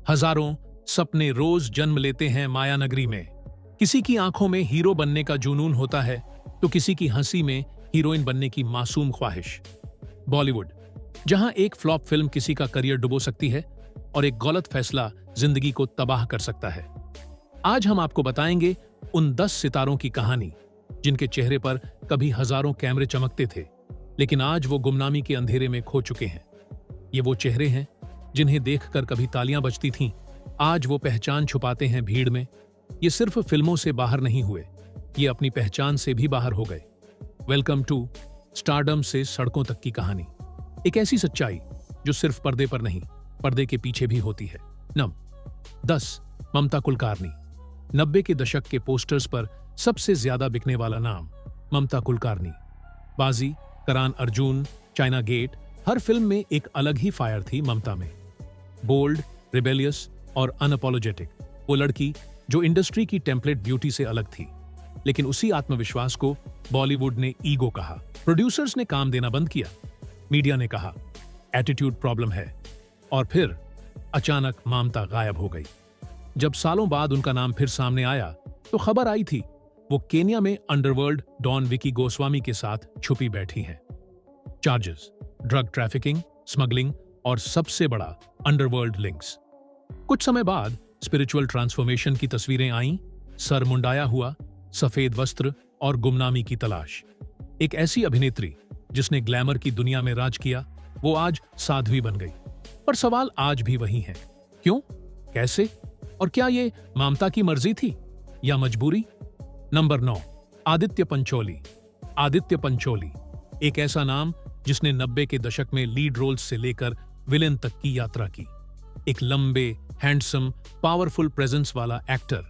हजारों सपने रोज जन्म लेते हैं माया नगरी में। किसी की आंखों में हीरो बनने का जुनून होता है तो किसी की हंसी में हीरोइन बनने की मासूम ख्वाहिश। बॉलीवुड, जहां एक फ्लॉप फिल्म किसी का करियर डुबो सकती है और एक गलत फैसला जिंदगी को तबाह कर सकता है। आज हम आपको बताएंगे उन 10 सितारों की कहानी जिनके चेहरे पर कभी हजारों कैमरे चमकते थे, लेकिन आज वो गुमनामी के अंधेरे में खो चुके हैं। ये वो चेहरे हैं जिन्हें देखकर कभी तालियां बजती थीं, आज वो पहचान छुपाते हैं भीड़ में। ये सिर्फ फिल्मों से बाहर नहीं हुए, ये अपनी पहचान से भी बाहर हो गए। वेलकम टू स्टारडम से सड़कों तक की कहानी, एक ऐसी सच्चाई जो सिर्फ पर्दे पर नहीं, पर्दे के पीछे भी होती है। 10 ममता कुलकर्णी। 90 के दशक के पोस्टर्स पर सबसे ज्यादा बिकने वाला नाम ममता कुलकर्णी। बाजी, करान अर्जुन, चाइना गेट, हर फिल्म में एक अलग ही फायर थी ममता में। बोल्ड, रिबेलियस और अनअपोलोजेटिक, वो लड़की जो इंडस्ट्री की टेम्पलेट ब्यूटी से अलग थी। लेकिन उसी आत्मविश्वास को बॉलीवुड ने ईगो कहा, प्रोड्यूसर्स ने काम देना बंद किया, मीडिया ने कहा एटीट्यूड प्रॉब्लम है, और फिर अचानक ममता गायब हो गई। जब सालों बाद उनका नाम फिर सामने आया तो खबर आई थी वो केन्या में अंडरवर्ल्ड डॉन विकी गोस्वामी के साथ छुपी बैठी हैं। चार्जेस, ड्रग ट्रैफिकिंग, स्मगलिंग और सबसे बड़ा अंडरवर्ल्ड लिंक्स। कुछ समय बाद स्पिरिचुअल ट्रांसफॉर्मेशन की तस्वीरें आईं, सर मुंडाया हुआ, सफेद वस्त्र और गुमनामी की तलाश। एक ऐसी अभिनेत्री जिसने ग्लैमर की दुनिया में राज किया, वो आज साध्वी बन गई। पर सवाल आज भी वही है, क्यों, कैसे और क्या ये ममता की मर्जी थी या मजबूरी? नंबर 9, आदित्य पंचोली। आदित्य पंचोली, एक ऐसा नाम जिसने 90 के दशक में लीड रोल्स से लेकर विलेन तक की यात्रा की। एक लंबे, हैंडसम, पावरफुल प्रेजेंस वाला एक्टर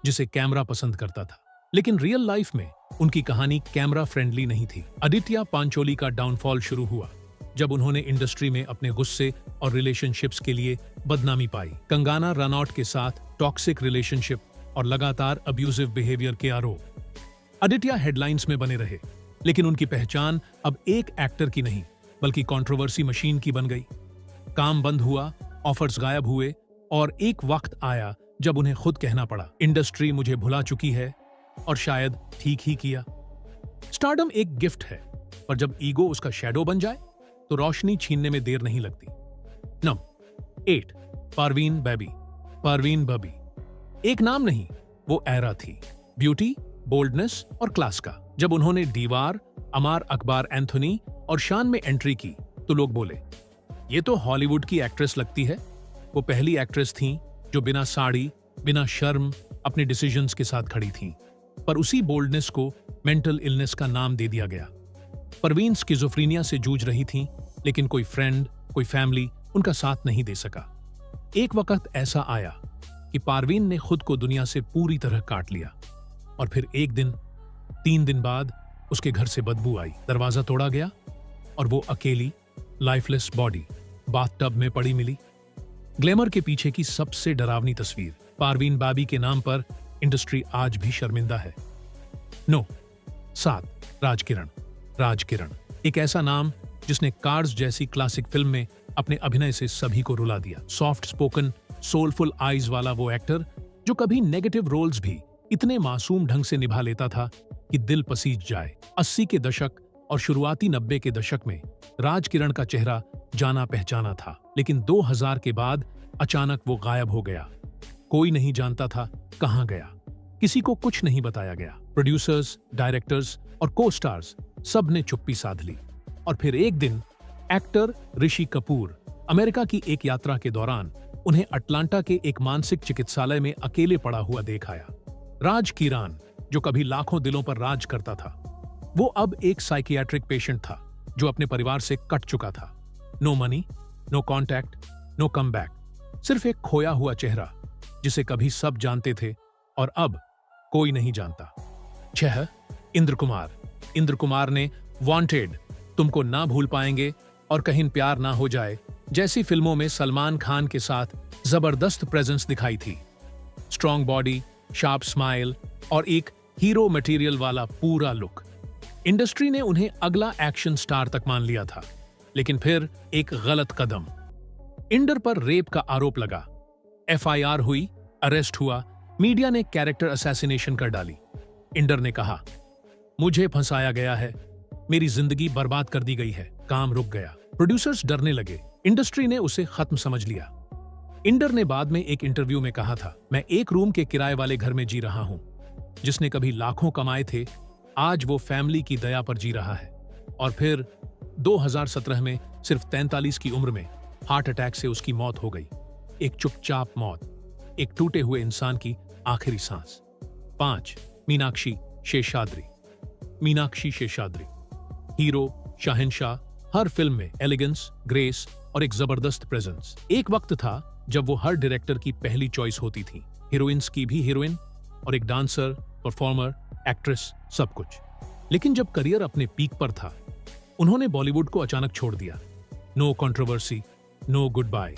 जिसे कैमरा पसंद करता था। लेकिन रियल लाइफ में उनकी कहानी कैमरा फ्रेंडली नहीं थी। आदित्य पंचोली का डाउनफॉल शुरू हुआ जब उन्होंने इंडस्ट्री में अपने गुस्से और रिलेशनशिप्स के लिए बदनामी पाई। कंगना रनौट के साथ टॉक्सिक रिलेशनशिप और लगातार अब्यूजिव बिहेवियर के आरोप। आदित्य हेडलाइंस में बने रहे, लेकिन उनकी पहचान अब एक एक्टर की नहीं बल्कि कंट्रोवर्सी मशीन की बन गई। काम बंद हुआ, ऑफर्स गायब हुए और एक वक्त आया जब उन्हें खुद कहना पड़ा, इंडस्ट्री मुझे भुला चुकी है, और शायद ठीक ही किया। स्टारडम एक गिफ्ट है, पर जब ईगो उसका शैडो बन जाए तो रोशनी छीनने में देर नहीं लगती। Number 8, Parveen baby. Parveen baby एक नाम नहीं, वो एरा थी, ब्यूटी, बोल्डनेस और क्लास का। जब उन्होंने दीवार, अमार अकबर एंथोनी और शान में एंट्री की तो लोग बोले ये तो हॉलीवुड की एक्ट्रेस लगती है। वो पहली एक्ट्रेस थीं जो बिना साड़ी, बिना शर्म अपने डिसीजंस के साथ खड़ी थीं। पर उसी बोल्डनेस को मेंटल इलनेस का नाम दे दिया गया। परवीन स्किज़ोफ्रेनिया से जूझ रही थीं, लेकिन कोई फ्रेंड, कोई फैमिली उनका साथ नहीं दे सका। एक वक्त ऐसा आया कि परवीन ने खुद को दुनिया से पूरी तरह काट लिया, और फिर एक दिन, 3 दिन बाद उसके घर से बदबू आई। दरवाजा तोड़ा गया और वो अकेली, लाइफलेस बॉडी बाथटब में पड़ी मिली। ग्लैमर के पीछे की सबसे डरावनी तस्वीर। परवीन बेबी के नाम पर इंडस्ट्री आज भी शर्मिंदा है। 7, राजकिरण। राजकिरण एक ऐसा नाम जिसने कार्स जैसी क्लासिक फिल्म में अपने अभिनय से सभी को रुला दिया। सॉफ्ट स्पोकन, सोलफुल आईज वाला वो एक्टर जो कभी नेगेटिव रोल्स भी इतने मासूम ढंग से निभा लेता था कि दिल पसीज जाए। 80 के दशक और शुरुआती 90 के दशक में राजकिरण का चेहरा जाना पहचाना था, लेकिन 2000 के बाद अचानक वो गायब हो गया। कोई नहीं जानता था कहां गया, किसी को कुछ नहीं बताया गया। प्रोड्यूसर्स, डायरेक्टर्स और को स्टार्स सब ने चुप्पी साध ली। और फिर एक दिन एक्टर ऋषि कपूर अमेरिका की एक यात्रा के दौरान उन्हें अटलांटा के एक मानसिक चिकित्सालय में अकेले पड़ा हुआ देख आया। राजकिरण, जो कभी लाखों दिलों पर राज करता था, वो अब एक साइकियाट्रिक पेशेंट था जो अपने परिवार से कट चुका था। No money, no contact, no come back. सिर्फ एक खोया हुआ चेहरा जिसे कभी सब जानते थे और अब कोई नहीं जानता। 6, इंद्र कुमार। इंद्र कुमार ने वांटेड, तुमको ना भूल पाएंगे और कहीं प्यार ना हो जाए जैसी फिल्मों में सलमान खान के साथ जबरदस्त प्रेजेंस दिखाई थी। स्ट्रॉन्ग बॉडी, शार्प स्माइल और एक हीरो मटेरियल वाला पूरा लुक। इंडस्ट्री ने उन्हें अगला एक्शन स्टार तक मान लिया था, लेकिन फिर एक गलत कदम। इंदर पर रेप का आरोप लगा, FIR हुई, अरेस्ट हुआ, मीडिया ने कैरेक्टर असैसिनेशन कर डाली। इंडर ने कहा, मुझे फंसाया गया है, मेरी जिंदगी बर्बाद कर दी गई है, काम रुक गया। प्रोड्यूसर्स डरने लगे, इंडस्ट्री ने उसे खत्म समझ लिया। इंडर ने बाद में एक इंटरव्यू में कहा था, मैं एक रूम के किराए वाले घर में जी रहा हूं। जिसने कभी लाखों कमाए थे, आज वो फैमिली की दया पर जी रहा है। और फिर 2017 में सिर्फ 43 की उम्र में हार्ट अटैक से उसकी मौत हो गई। एक चुपचाप मौत, एक टूटे हुए इंसान की आखिरी सांस। 5. मीनाक्षी शेषाद्री। मीनाक्षी शेषाद्री, हीरो, शहंशाह, हर फिल्म में एलिगेंस, ग्रेस और एक जबरदस्त प्रेजेंस। एक वक्त था जब वो हर डायरेक्टर की पहली चॉइस होती थी, हीरोइंस की भी हीरोइन, और एक डांसर, परफॉर्मर, एक्ट्रेस, सब कुछ। लेकिन जब करियर अपने पीक पर था, उन्होंने बॉलीवुड को अचानक छोड़ दिया। No controversy, no goodbye,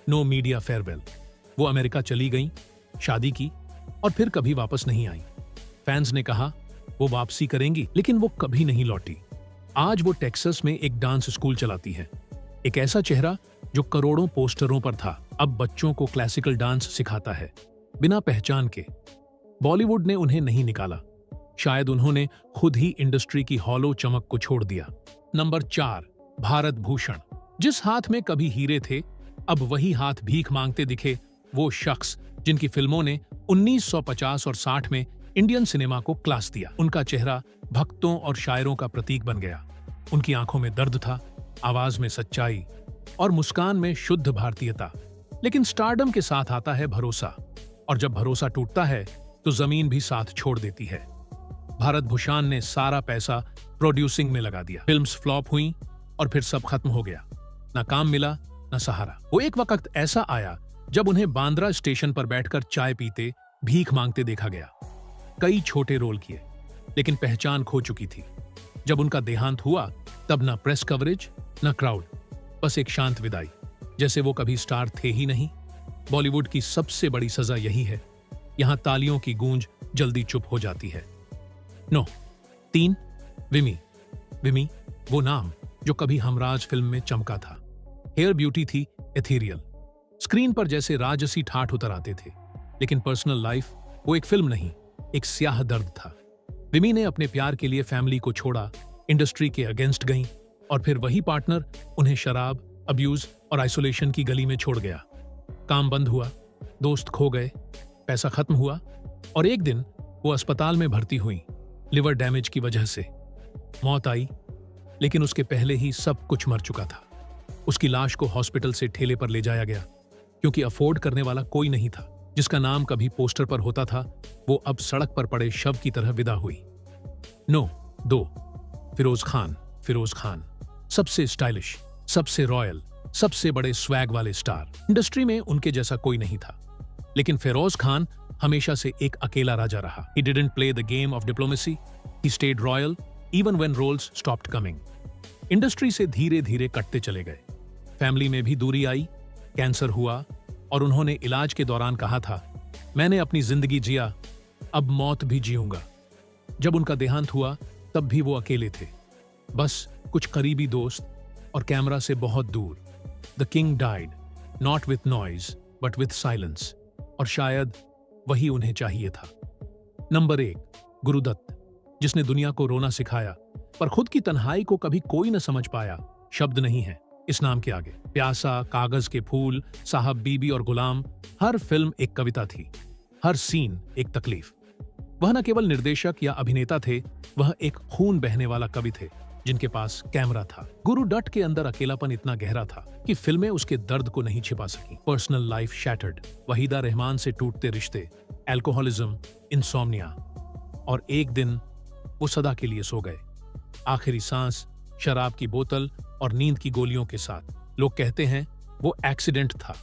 no media farewell. वो अमेरिका चली गईं, शादी की और फिर कभी वापस नहीं आई। फैंस ने कहा वो वापसी करेंगी, लेकिन वो कभी नहीं लौटी। आज वो टेक्सास में एक डांस स्कूल चलाती है। एक ऐसा चेहरा जो करोड़ों पोस्टरों पर था, अब बच्चों को क्लासिकल डांस सिखाता है, बिना पहचान के। बॉलीवुड ने उन्हें नहीं निकाला, शायद उन्होंने खुद ही इंडस्ट्री की हॉलो चमक को छोड़ दिया। नंबर 4, भारत भूषण। जिस हाथ में कभी हीरे थे, अब वही हाथ भीख मांगते दिखे। वो शख्स जिनकी फिल्मों ने 1950 और 60 में इंडियन सिनेमा को क्लास दिया। उनका चेहरा भक्तों और शायरों का प्रतीक बन गया। उनकी आंखों में दर्द था, आवाज में सच्चाई और मुस्कान में शुद्ध भारतीयता। लेकिन स्टारडम के साथ आता है भरोसा, और जब भरोसा टूटता है तो जमीन भी साथ छोड़ देती है। भारत भूषण ने सारा पैसा प्रोड्यूसिंग में लगा दिया। फिल्म्स फ्लॉप हुई और फिर सब खत्म हो गया। ना काम मिला, ना सहारा। वो एक वक्त ऐसा आया जब उन्हें बांद्रा स्टेशन पर बैठकर चाय पीते, भीख मांगते देखा गया। कई छोटे रोल किए, लेकिन पहचान खो चुकी थी। जब उनका देहांत हुआ, तब ना प्रेस कवरेज, ना क्राउड, बस एक शांत विदाई, जैसे वो कभी स्टार थे ही नहीं। बॉलीवुड की सबसे बड़ी सजा यही है, यहां तालियों की गूंज जल्दी चुप हो जाती है। 3. विमी। विमी, वो नाम जो कभी हमराज फिल्म में चमका था। हेयर ब्यूटी थी एथीरियल, स्क्रीन पर जैसे राजसी ठाठ उतर आते थे, लेकिन पर्सनल लाइफ वो एक फिल्म नहीं, एक स्याह दर्द था। विमी ने अपने प्यार के लिए फैमिली को छोड़ा, इंडस्ट्री के अगेंस्ट गईं, और फिर वही पार्टनर उन्हें शराब, अब्यूज और आइसोलेशन की गली में छोड़ गया। काम बंद हुआ, दोस्त खो गए, पैसा खत्म हुआ, और एक दिन वो अस्पताल में भर्ती हुई, लिवर डैमेज की वजह से। मौत आई, लेकिन उसके पहले ही सब कुछ मर चुका था। उसकी लाश को हॉस्पिटल से ठेले पर ले जाया गया, क्योंकि अफोर्ड करने वाला कोई नहीं था। जिसका नाम कभी पोस्टर पर होता था, वो अब सड़क पर पड़े शव की तरह विदा हुई। 2. फिरोज खान। फिरोज खान, सबसे स्टाइलिश, सबसे रॉयल, सबसे बड़े स्वैग वाले स्टार। इंडस्ट्री में उनके जैसा कोई नहीं था। लेकिन फिरोज खान हमेशा से एक अकेला राजा रहा। He didn't play the game of diplomacy. He stayed royal even when roles stopped coming. Industry से धीरे धीरे कटते चले गए। फैमिली में भी दूरी आई, कैंसर हुआ, और उन्होंने इलाज के दौरान कहा था, मैंने अपनी जिंदगी जिया, अब मौत भी जीऊंगा। जब उनका देहांत हुआ, तब भी वो अकेले थे, बस कुछ करीबी दोस्त और कैमरा से बहुत दूर। The king died, not with noise but with silence, और शायद वही उन्हें चाहिए था। नंबर 1, गुरुदत्त, जिसने दुनिया को रोना सिखाया, पर खुद की तन्हाई को कभी कोई न समझ पाया। शब्द नहीं है इस नाम के आगे। प्यासा, कागज के फूल, साहब बीबी और गुलाम, हर फिल्म एक कविता थी, हर सीन एक तकलीफ। वह न केवल निर्देशक या अभिनेता थे, वह एक खून बहने वाला कवि थे, जिनके पास कैमरा था। गुरुदत्त के अंदर अकेलापन इतना गहरा था कि फिल्में उसके दर्द को नहीं छिपा सकी। Personal life shattered, Waheeda Rehman से टूटते रिश्ते, एल्कोहलिज्म, इंसोम्निया, और एक दिन वो सदा के लिए सो गए। आखिरी सांस शराब की बोतल और नींद की गोलियों के साथ। लोग कहते हैं वो एक्सीडेंट था,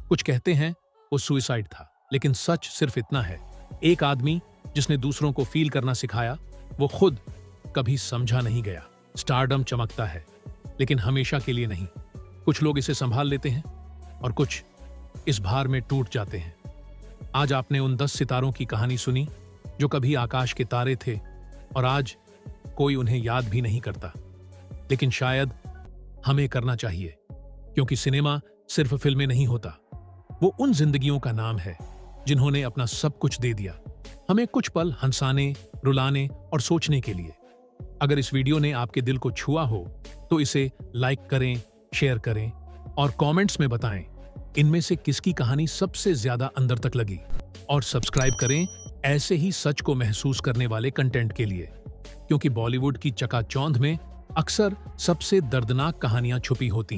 कुछ कहते हैं वो सुसाइड था, लेकिन सच सिर्फ इतना है, एक आदमी जिसने दूसरों को फील करना सिखाया, वो खुद कभी समझा नहीं गया। स्टारडम चमकता है, लेकिन हमेशा के लिए नहीं। कुछ लोग इसे संभाल लेते हैं और कुछ इस भार में टूट जाते हैं। आज आपने उन 10 सितारों की कहानी सुनी जो कभी आकाश के तारे थे और आज कोई उन्हें याद भी नहीं करता, लेकिन शायद हमें करना चाहिए, क्योंकि सिनेमा सिर्फ फिल्में नहीं होता, वो उन जिंदगियों का नाम है जिन्होंने अपना सब कुछ दे दिया, हमें कुछ पल हंसाने, रुलाने और सोचने के लिए। अगर इस वीडियो ने आपके दिल को छुआ हो तो इसे लाइक करें, शेयर करें और कमेंट्स में बताएं इनमें से किसकी कहानी सबसे ज्यादा अंदर तक लगी। और सब्सक्राइब करें ऐसे ही सच को महसूस करने वाले कंटेंट के लिए, क्योंकि बॉलीवुड की चकाचौंध में अक्सर सबसे दर्दनाक कहानियां छुपी होती हैं।